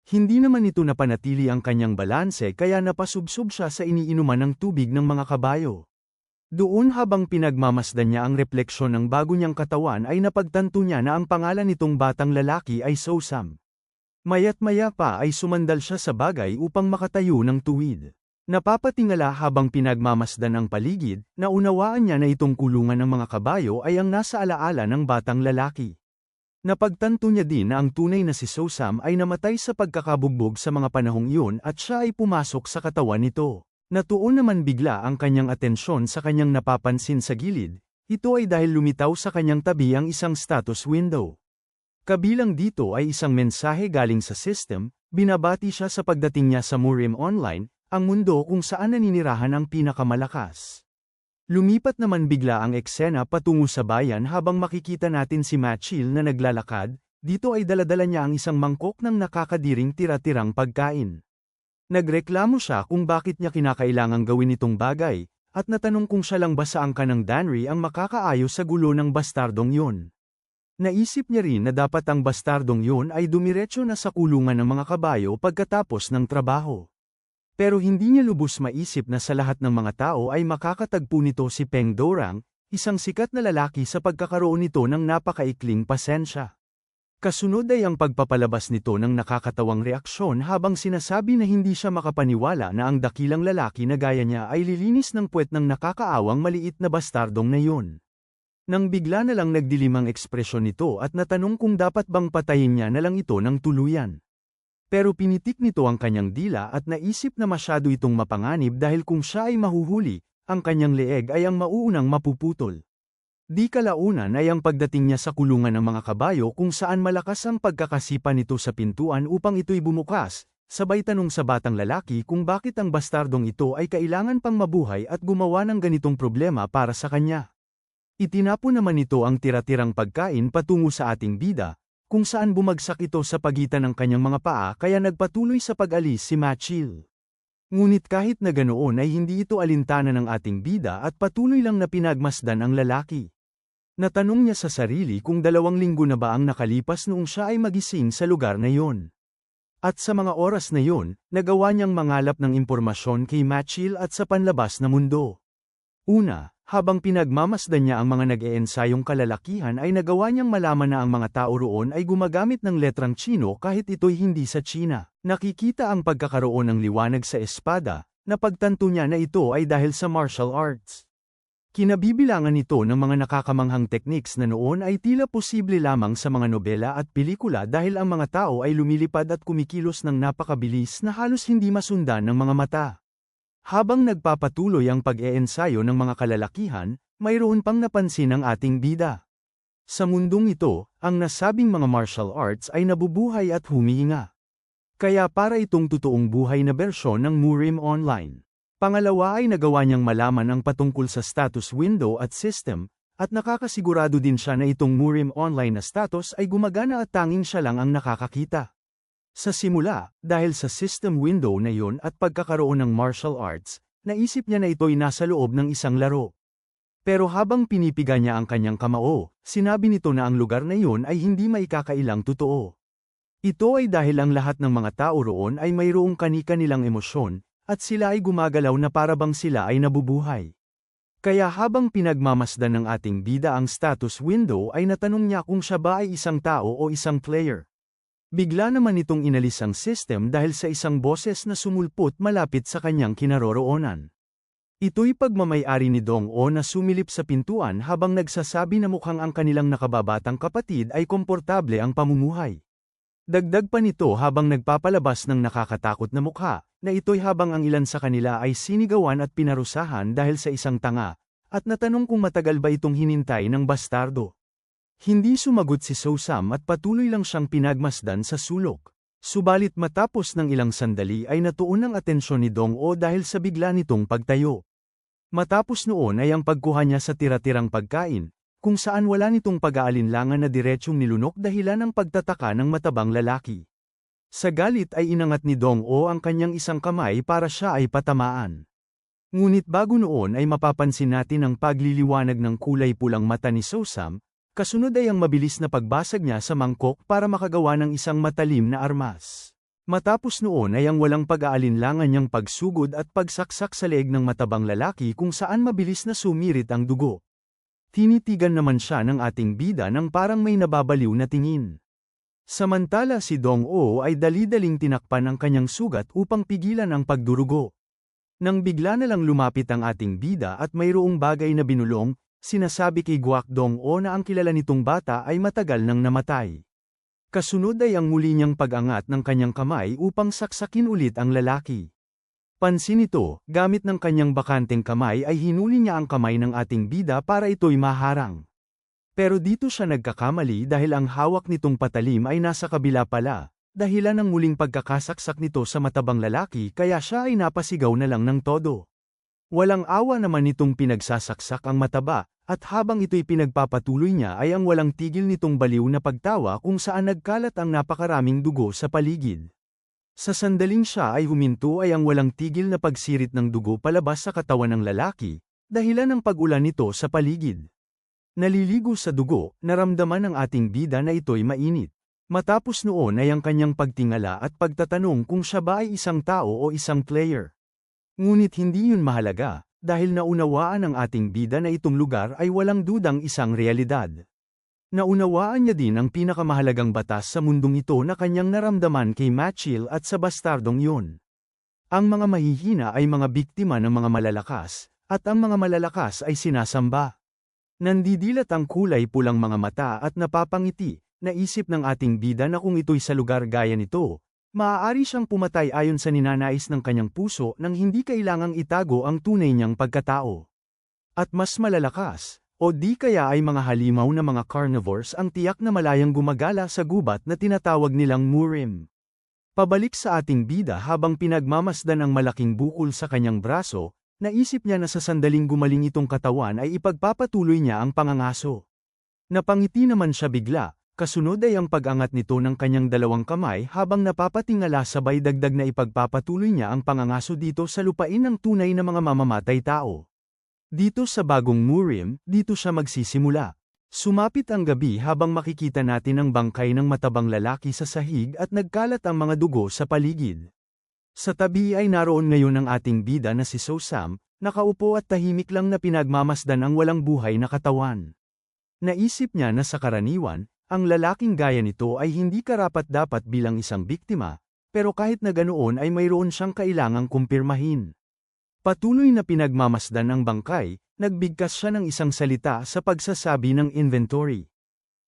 Hindi naman ito napanatili ang kanyang balanse kaya napasubsob siya sa iniinuman ng tubig ng mga kabayo. Doon habang pinagmamasdan niya ang refleksyon ng bago niyang katawan ay napagtanto niya na ang pangalan nitong batang lalaki ay Sosam. Maya't-maya pa ay sumandal siya sa bagay upang makatayo ng tuwid. Napapatingala habang pinagmamasdan ang paligid, naunawaan niya na itong kulungan ng mga kabayo ay ang nasa alaala ng batang lalaki. Napagtanto niya din na ang tunay na si Sosam ay namatay sa pagkakabugbog sa mga panahong iyon at siya ay pumasok sa katawan nito. Natuon naman bigla ang kanyang atensyon sa kanyang napapansin sa gilid, ito ay dahil lumitaw sa kanyang tabi ang isang status window. Kabilang dito ay isang mensahe galing sa system, binabati siya sa pagdating niya sa Murim Online, ang mundo kung saan naninirahan ang pinakamalakas. Lumipat naman bigla ang eksena patungo sa bayan habang makikita natin si Machil na naglalakad, dito ay daladala niya ang isang mangkok ng nakakadiring tira-tirang pagkain. Nagreklamo siya kung bakit niya kinakailangang gawin itong bagay, at natanong kung siya lang ba sa angka ng Danri ang makakaayos sa gulo ng bastardong yun. Naisip niya rin na dapat ang bastardong yun ay dumiretso na sa kulungan ng mga kabayo pagkatapos ng trabaho. Pero hindi niya lubos maisip na sa lahat ng mga tao ay makakatagpo nito si Peng Dorang, isang sikat na lalaki sa pagkakaroon nito ng napakaikling pasensya. Kasunod ay ang pagpapalabas nito ng nakakatawang reaksyon habang sinasabi na hindi siya makapaniwala na ang dakilang lalaki na gaya niya ay lilinis ng puwet ng nakakaawang maliit na bastardong na yun. Nang bigla na lang nagdilim ang ekspresyon nito at natanong kung dapat bang patayin niya na lang ito ng tuluyan. Pero pinitik nito ang kanyang dila at naisip na masyado itong mapanganib dahil kung siya ay mahuhuli, ang kanyang leeg ay ang mauunang mapuputol. Di kalaunan ay ang pagdating niya sa kulungan ng mga kabayo kung saan malakas ang pagkakasipa nito sa pintuan upang ito'y bumukas, sabay tanong sa batang lalaki kung bakit ang bastardong ito ay kailangan pang mabuhay at gumawa ng ganitong problema para sa kanya. Itinapon naman ito ang tira-tirang pagkain patungo sa ating bida, kung saan bumagsak ito sa pagitan ng kanyang mga paa kaya nagpatuloy sa pag-alis si Machil. Ngunit kahit na ganoon ay hindi ito alintana ng ating bida at patuloy lang na pinagmasdan ang lalaki. Natanong niya sa sarili kung 2 linggo na ba ang nakalipas noong siya ay magising sa lugar na yon. At sa mga oras na yon, nagawa niyang mangalap ng impormasyon kay Machil at sa panlabas na mundo. Una, habang pinagmamasdan niya ang mga nag-eensayong kalalakihan ay nagawa niyang malaman na ang mga tao roon ay gumagamit ng letrang Tsino kahit ito'y hindi sa Tsina. Nakikita ang pagkakaroon ng liwanag sa espada, napagtanto niya na ito ay dahil sa martial arts. Kinabibilangan nito ng mga nakakamanghang techniques na noon ay tila posible lamang sa mga nobela at pelikula dahil ang mga tao ay lumilipad at kumikilos ng napakabilis na halos hindi masundan ng mga mata. Habang nagpapatuloy ang pag-eensayo ng mga kalalakihan, mayroon pang napansin ang ating bida. Sa mundong ito, ang nasabing mga martial arts ay nabubuhay at humihinga. Kaya para itong totoong buhay na bersyon ng Murim Online. Pangalawa ay nagawa niyang malaman ang patungkol sa status window at system, at nakakasigurado din siya na itong Murim Online na status ay gumagana at tanging siya lang ang nakakakita. Sa simula, dahil sa system window na yon at pagkakaroon ng martial arts, naisip niya na ito'y nasa loob ng isang laro. Pero habang pinipiga niya ang kanyang kamao, sinabi nito na ang lugar na yon ay hindi maikakailang totoo. Ito ay dahil ang lahat ng mga tao roon ay mayroong kani-kanilang emosyon, at sila ay gumagalaw na parabang sila ay nabubuhay. Kaya habang pinagmamasdan ng ating bida ang status window ay natanong niya kung siya ba ay isang tao o isang player. Bigla naman itong inalis ang system dahil sa isang boses na sumulpot malapit sa kanyang kinaroroonan. Ito'y pagmamay-ari ni Dong-o na sumilip sa pintuan habang nagsasabi na mukhang ang kanilang nakababatang kapatid ay komportable ang pamumuhay. Dagdag pa nito habang nagpapalabas ng nakakatakot na mukha, na ito'y habang ang ilan sa kanila ay sinigawan at pinarusahan dahil sa isang tanga, at natanong kung matagal ba itong hinintay ng bastardo. Hindi sumagot si Sosam at patuloy lang siyang pinagmasdan sa sulok. Subalit matapos ng ilang sandali ay natuon ang atensyon ni Dong-o dahil sa bigla nitong pagtayo. Matapos noon ay ang pagkuha niya sa tira-tirang pagkain, kung saan wala nitong pag-aalinlangan na diretsyong nilunok dahilan ng pagtataka ng matabang lalaki. Sa galit ay inangat ni Dong-o ang kanyang isang kamay para siya ay patamaan. Ngunit bago noon ay mapapansin natin ang pagliliwanag ng kulay pulang mata ni Sosam, kasunod ay ang mabilis na pagbasag niya sa mangkok para makagawa ng isang matalim na armas. Matapos noon ay ang walang pag-aalinlangan niyang pagsugod at pagsaksak sa leeg ng matabang lalaki kung saan mabilis na sumirit ang dugo. Tinitigan naman siya ng ating bida nang parang may nababaliw na tingin. Samantala si Dong-o ay dali-daling tinakpan ang kanyang sugat upang pigilan ang pagdurugo. Nang bigla na lang lumapit ang ating bida at mayroong bagay na binulong, sinasabi kay Guakdong-o na ang kilala nitong bata ay matagal nang namatay. Kasunod ay ang muli niyang pag-angat ng kanyang kamay upang saksakin ulit ang lalaki. Pansin ito, gamit ng kanyang bakanteng kamay ay hinuli niya ang kamay ng ating bida para ito'y maharang. Pero dito siya nagkakamali dahil ang hawak nitong patalim ay nasa kabila pala, dahilan ng muling pagkakasaksak nito sa matabang lalaki kaya siya ay napasigaw na lang ng todo. Walang awa naman nitong pinagsasaksak ang mataba, at habang ito'y pinagpapatuloy niya ay ang walang tigil nitong baliw na pagtawa kung saan nagkalat ang napakaraming dugo sa paligid. Sa sandaling siya ay huminto ay ang walang tigil na pagsirit ng dugo palabas sa katawan ng lalaki, dahilan ng pag-ulan nito sa paligid. Naliligo sa dugo, naramdaman ng ating bida na ito'y mainit. Matapos noon ay ang kanyang pagtingala at pagtatanong kung siya ba ay isang tao o isang player. Ngunit hindi yun mahalaga, dahil naunawaan ng ating bida na itong lugar ay walang dudang isang realidad. Naunawaan niya din ang pinakamahalagang batas sa mundong ito na kanyang naramdaman kay Machil at sa bastardong yun. Ang mga mahihina ay mga biktima ng mga malalakas, at ang mga malalakas ay sinasamba. Nandidilat ang kulay pulang mga mata at napapangiti, naisip ng ating bida na kung ito'y sa lugar gaya nito, Maaari siyang pumatay ayon sa ninanais ng kanyang puso nang hindi kailangang itago ang tunay niyang pagkatao. At mas malalakas, o di kaya ay mga halimaw na mga carnivores ang tiyak na malayang gumagala sa gubat na tinatawag nilang Murim. Pabalik sa ating bida habang pinagmamasdan ang malaking bukol sa kanyang braso, naisip niya na sa sandaling gumaling itong katawan ay ipagpapatuloy niya ang pangangaso. Napangiti naman siya bigla. Kasunod ay ang pag-angat nito ng kanyang dalawang kamay habang napapatingala sabay dagdag na ipagpapatuloy niya ang pangangaso dito sa lupain ng tunay na mga mamamatay tao. Dito sa bagong Murim, dito siya magsisimula. Sumapit ang gabi habang makikita natin ang bangkay ng matabang lalaki sa sahig at nagkalat ang mga dugo sa paligid. Sa tabi ay naroon ngayon ang ating bida na si So-sam, nakaupo at tahimik lang na pinagmamasdan ang walang buhay na katawan. Naisip niya na sa karaniwan, ang lalaking gaya nito ay hindi karapat-dapat bilang isang biktima, pero kahit na ganoon ay mayroon siyang kailangang kumpirmahin. Patuloy na pinagmamasdan ang bangkay, nagbigkas siya ng isang salita sa pagsasabi ng inventory.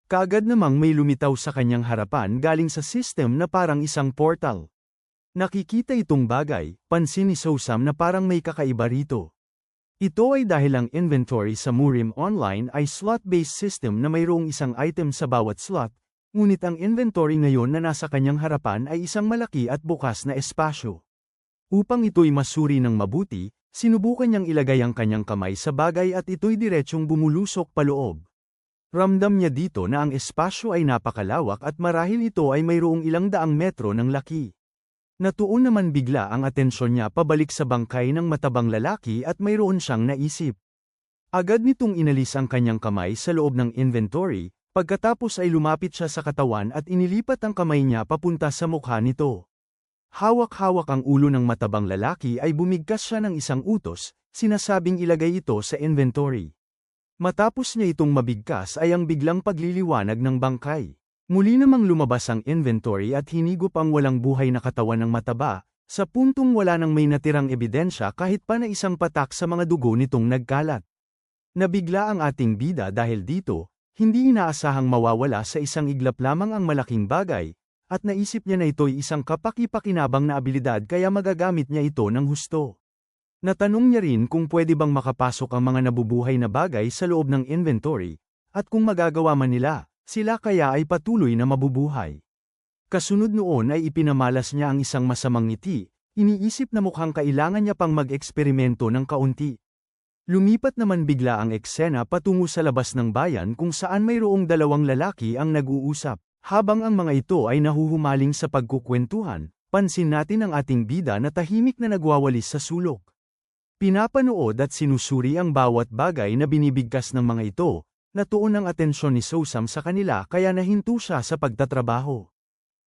Kaagad namang may lumitaw sa kanyang harapan galing sa system na parang isang portal. Nakikita itong bagay, pansin ni So-sam na parang may kakaiba rito. Ito ay dahil ang inventory sa Murim Online ay slot-based system na mayroong isang item sa bawat slot, ngunit ang inventory ngayon na nasa kanyang harapan ay isang malaki at bukas na espasyo. Upang ito'y masuri ng mabuti, sinubukan niyang ilagay ang kanyang kamay sa bagay at ito'y diretsyong bumulusok paloob. Ramdam niya dito na ang espasyo ay napakalawak at marahil ito ay mayroong ilang daang metro ng laki. Natuon naman bigla ang atensyon niya pabalik sa bangkay ng matabang lalaki at mayroon siyang naisip. Agad nitong inalis ang kanyang kamay sa loob ng inventory, pagkatapos ay lumapit siya sa katawan at inilipat ang kamay niya papunta sa mukha nito. Hawak-hawak ang ulo ng matabang lalaki ay bumigkas siya ng isang utos, sinasabing ilagay ito sa inventory. Matapos niya itong mabigkas ay ang biglang pagliliwanag ng bangkay. Muli namang lumabas ang inventory at hinigop ang walang buhay na katawan ng mataba, sa puntong wala nang may natirang ebidensya kahit pa na isang patak sa mga dugo nitong nagkalat. Nabigla ang ating bida dahil dito, hindi inaasahang mawawala sa isang iglap lamang ang malaking bagay, at naisip niya na ito'y isang kapaki-pakinabang na abilidad kaya magagamit niya ito ng husto. Natanong niya rin kung pwede bang makapasok ang mga nabubuhay na bagay sa loob ng inventory, at kung magagawa man nila, sila kaya ay patuloy na mabubuhay. Kasunod noon ay ipinamalas niya ang isang masamang ngiti, iniisip na mukhang kailangan niya pang mag-eksperimento ng kaunti. Lumipat naman bigla ang eksena patungo sa labas ng bayan kung saan mayroong dalawang lalaki ang nag-uusap. Habang ang mga ito ay nahuhumaling sa pagkukwentuhan, pansin natin ang ating bida na tahimik na nagwawalis sa sulok. Pinapanood at sinusuri ang bawat bagay na binibigkas ng mga ito. Natuon ang atensyon ni So-sam sa kanila kaya nahinto siya sa pagtatrabaho.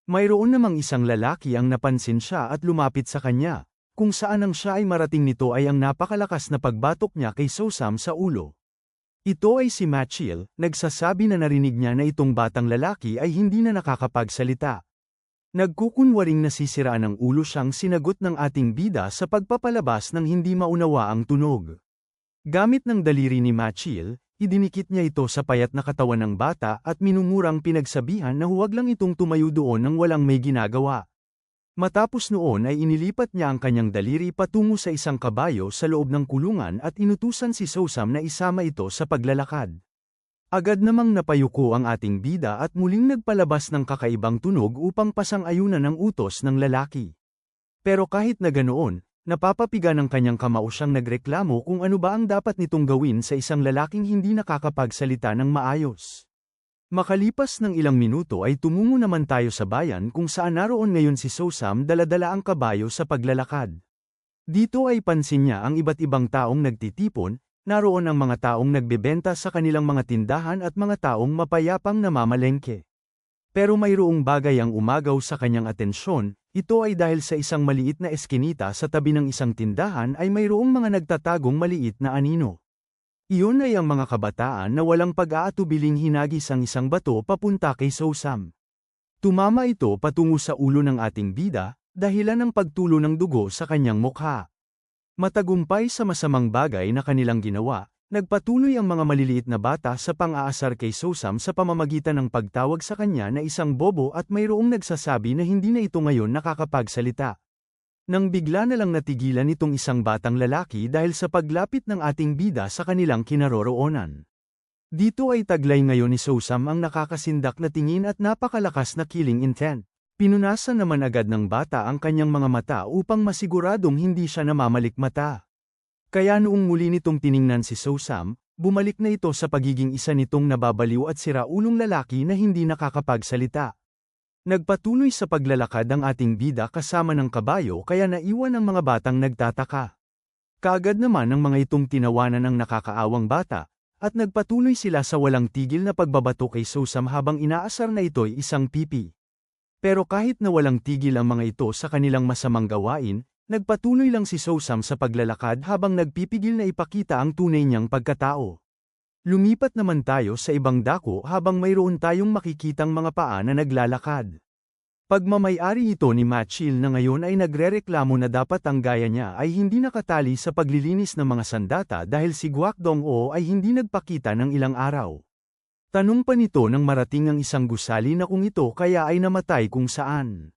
Mayroon namang isang lalaki ang napansin siya at lumapit sa kanya, kung saan ang siya ay marating nito ay ang napakalakas na pagbatok niya kay So-sam sa ulo. Ito ay si Machil, nagsasabi na narinig niya na itong batang lalaki ay hindi na nakakapagsalita. Nagkukunwaring nasisiraan ng ulo siyang sinagot ng ating bida sa pagpapalabas ng hindi maunawa ang tunog. Gamit ng daliri ni Machil, idinikit niya ito sa payat na katawan ng bata at minumurang pinagsabihan na huwag lang itong tumayo doon nang walang may ginagawa. Matapos noon ay inilipat niya ang kanyang daliri patungo sa isang kabayo sa loob ng kulungan at inutusan si So-sam na isama ito sa paglalakad. Agad namang napayuko ang ating bida at muling nagpalabas ng kakaibang tunog upang pasang-ayunan ang utos ng lalaki. Pero kahit na ganoon, napapapiga ng kanyang kamao siyang nagreklamo kung ano ba ang dapat nitong gawin sa isang lalaking hindi nakakapagsalita ng maayos. Makalipas ng ilang minuto ay tumungo naman tayo sa bayan kung saan naroon ngayon si So-sam dala-dala ang kabayo sa paglalakad. Dito ay pansin niya ang iba't ibang taong nagtitipon, naroon ang mga taong nagbebenta sa kanilang mga tindahan at mga taong mapayapang namamalengke. Pero mayroong bagay ang umagaw sa kanyang atensyon. Ito ay dahil sa isang maliit na eskinita sa tabi ng isang tindahan ay mayroong mga nagtatagong maliit na anino. Iyon ay ang mga kabataan na walang pag-aatubiling hinagis ang isang bato papunta kay So-sam. Tumama ito patungo sa ulo ng ating bida, dahilan ng pagtulo ng dugo sa kanyang mukha. Matagumpay sa masamang bagay na kanilang ginawa, Nagpatuloy ang mga maliliit na bata sa pang-aasar kay Sosam sa pamamagitan ng pagtawag sa kanya na isang bobo at mayroong nagsasabi na hindi na ito ngayon nakakapagsalita. Nang bigla na lang natigilan itong isang batang lalaki dahil sa paglapit ng ating bida sa kanilang kinaroroonan. Dito ay taglay ngayon ni Sosam ang nakakasindak na tingin at napakalakas na killing intent. Pinunasan naman agad ng bata ang kanyang mga mata upang masiguradong hindi siya namamalikmata. Kaya noong muli nitong tiningnan si Sosam, bumalik na ito sa pagiging isa nitong nababaliw at siraulong lalaki na hindi nakakapagsalita. Nagpatuloy sa paglalakad ang ating bida kasama ng kabayo kaya naiwan ang mga batang nagtataka. Kaagad naman ng mga itong tinawanan ang nakakaawang bata, at nagpatuloy sila sa walang tigil na pagbabato kay Sosam habang inaasar na ito'y isang pipi. Pero kahit na walang tigil ang mga ito sa kanilang masamang gawain, nagpatuloy lang si Sosam sa paglalakad habang nagpipigil na ipakita ang tunay niyang pagkatao. Lumipat naman tayo sa ibang dako habang mayroon tayong makikitang mga paa na naglalakad. Pagmamay-ari ito ni Machil na ngayon ay nagrereklamo na dapat ang gaya niya ay hindi nakatali sa paglilinis ng mga sandata dahil si Guakdong-o ay hindi nagpakita ng ilang araw. Tanong pa nito nang marating ang isang gusali na kung ito kaya ay namatay kung saan.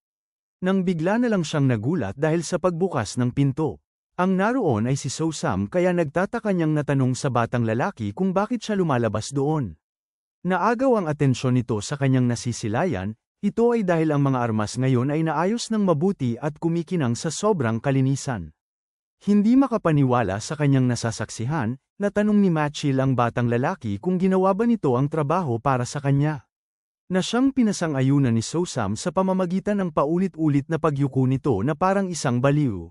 Nang bigla na lang siyang nagulat dahil sa pagbukas ng pinto. Ang naroon ay si Sosam kaya nagtataka niyang natanong sa batang lalaki kung bakit siya lumalabas doon. Naagaw ang atensyon nito sa kanyang nasisilayan, ito ay dahil ang mga armas ngayon ay naayos ng mabuti at kumikinang sa sobrang kalinisan. Hindi makapaniwala sa kanyang nasasaksihan, natanong ni Machil ang batang lalaki kung ginawa ba nito ang trabaho para sa kanya. Na siyang pinasang-ayunan ni Sosam sa pamamagitan ng paulit-ulit na pagyuko nito na parang isang baliw.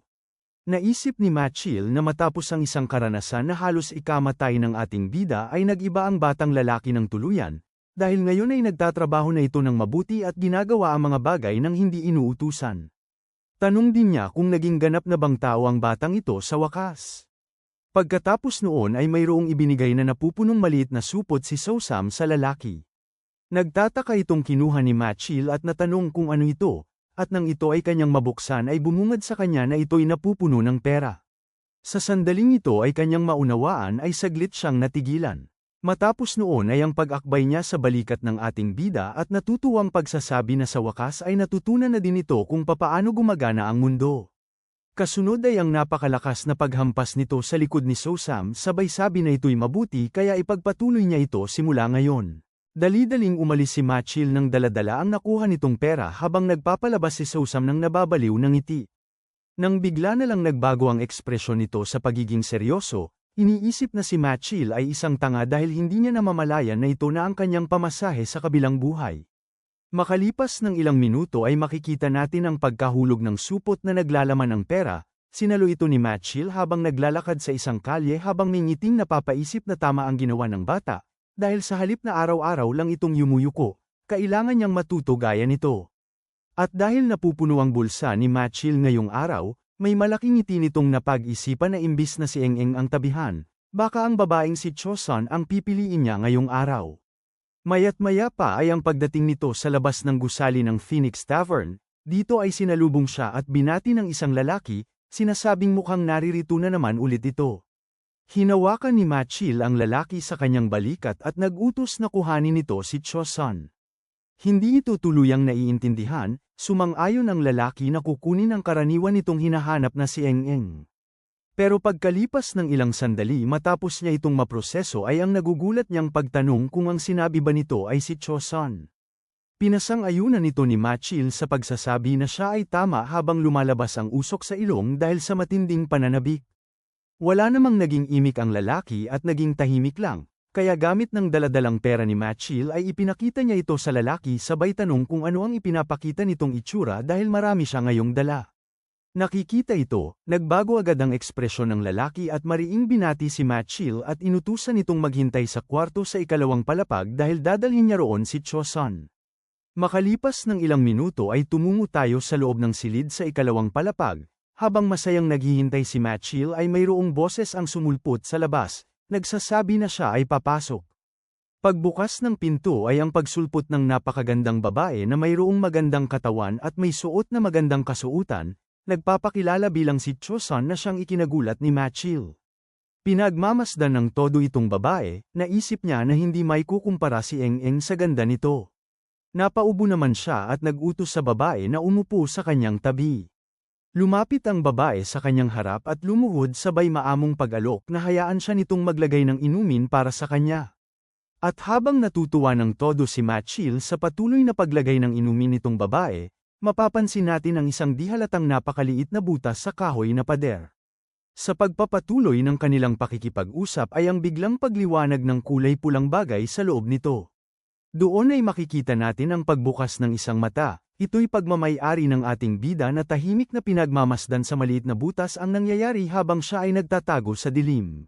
Naisip ni Machil na matapos ang isang karanasan na halos ikamatay ng ating bida ay nag-iba ang batang lalaki ng tuluyan, dahil ngayon ay nagtatrabaho na ito ng mabuti at ginagawa ang mga bagay ng hindi inuutusan. Tanong din niya kung naging ganap na bang tao ang batang ito sa wakas. Pagkatapos noon ay mayroong ibinigay na napupunong maliit na supot si Sosam sa lalaki. Nagtataka itong kinuha ni Machil at natanong kung ano ito, at nang ito ay kanyang mabuksan ay bumungad sa kanya na ito'y napupuno ng pera. Sa sandaling ito ay kanyang maunawaan ay saglit siyang natigilan. Matapos noon ay ang pag-akbay niya sa balikat ng ating bida at natutuwang pagsasabi na sa wakas ay natutunan na din ito kung papaano gumagana ang mundo. Kasunod ay ang napakalakas na paghampas nito sa likod ni Sosam sabay sabi na ito'y mabuti kaya ipagpatuloy niya ito simula ngayon. Dali-daling umalis si Machil nang daladala ang nakuha nitong pera habang nagpapalabas si Sosam ng nababaliw ng ngiti. Nang bigla na lang nagbago ang ekspresyon nito sa pagiging seryoso, iniisip na si Machil ay isang tanga dahil hindi niya namamalayan na ito na ang kanyang pamasahe sa kabilang buhay. Makalipas ng ilang minuto ay makikita natin ang pagkahulog ng supot na naglalaman ng pera, sinalo ito ni Machil habang naglalakad sa isang kalye habang may ngiting napapaisip na tama ang ginawa ng bata. Dahil sa halip na araw-araw lang itong yumuyuko, kailangan niyang matuto gaya nito. At dahil napupuno ang bulsa ni Machil ngayong araw, may malaking ngiti nitong napag-isipan na imbis na si Eng-eng ang tabihan, baka ang babaeng si Choson ang pipiliin niya ngayong araw. Maya't-maya pa ay ang pagdating nito sa labas ng gusali ng Phoenix Tavern, dito ay sinalubong siya at binati ng isang lalaki, sinasabing mukhang naririto na naman ulit ito. Hinawakan ni Machil ang lalaki sa kanyang balikat at nag-utos na kuhanin nito si Choson. Hindi ito tuluyang naiintindihan, sumang-ayon ang lalaki na kukunin ang karaniwan nitong hinahanap na si Eng-eng. Pero pagkalipas ng ilang sandali matapos niya itong maproseso ay ang nagugulat niyang pagtanong kung ang sinabi ba nito ay si Choson. Pinasang-ayunan nito ni Machil sa pagsasabi na siya ay tama habang lumalabas ang usok sa ilong dahil sa matinding pananabik. Wala namang naging imik ang lalaki at naging tahimik lang, kaya gamit ng daladalang pera ni Machil ay ipinakita niya ito sa lalaki sabay tanong kung ano ang ipinapakita nitong itsura dahil marami siya ngayong dala. Nakikita ito, nagbago agad ang ekspresyon ng lalaki at mariing binati si Machil at inutusan itong maghintay sa kwarto sa ikalawang palapag dahil dadalhin niya roon si Choson. Makalipas ng ilang minuto ay tumungo tayo sa loob ng silid sa ikalawang palapag. Habang masayang naghihintay si Machil ay mayroong boses ang sumulpot sa labas, nagsasabi na siya ay papasok. Pagbukas ng pinto ay ang pagsulpot ng napakagandang babae na mayroong magandang katawan at may suot na magandang kasuutan, nagpapakilala bilang si Choson na siyang ikinagulat ni Machil. Pinagmamasdan ng todo itong babae, naisip niya na hindi may kukumpara si Eng sa ganda nito. Napaubo naman siya at nag-utos sa babae na umupo sa kanyang tabi. Lumapit ang babae sa kanyang harap at lumuhod sabay maamong pag-alok na hayaan siya nitong maglagay ng inumin para sa kanya. At habang natutuwa ng todo si Matchil sa patuloy na paglagay ng inumin nitong babae, mapapansin natin ang isang di halatang napakaliit na butas sa kahoy na pader. Sa pagpapatuloy ng kanilang pakikipag-usap ay ang biglang pagliwanag ng kulay pulang bagay sa loob nito. Doon ay makikita natin ang pagbukas ng isang mata. Ito'y pagmamay-ari ng ating bida na tahimik na pinagmamasdan sa maliit na butas ang nangyayari habang siya ay nagtatago sa dilim.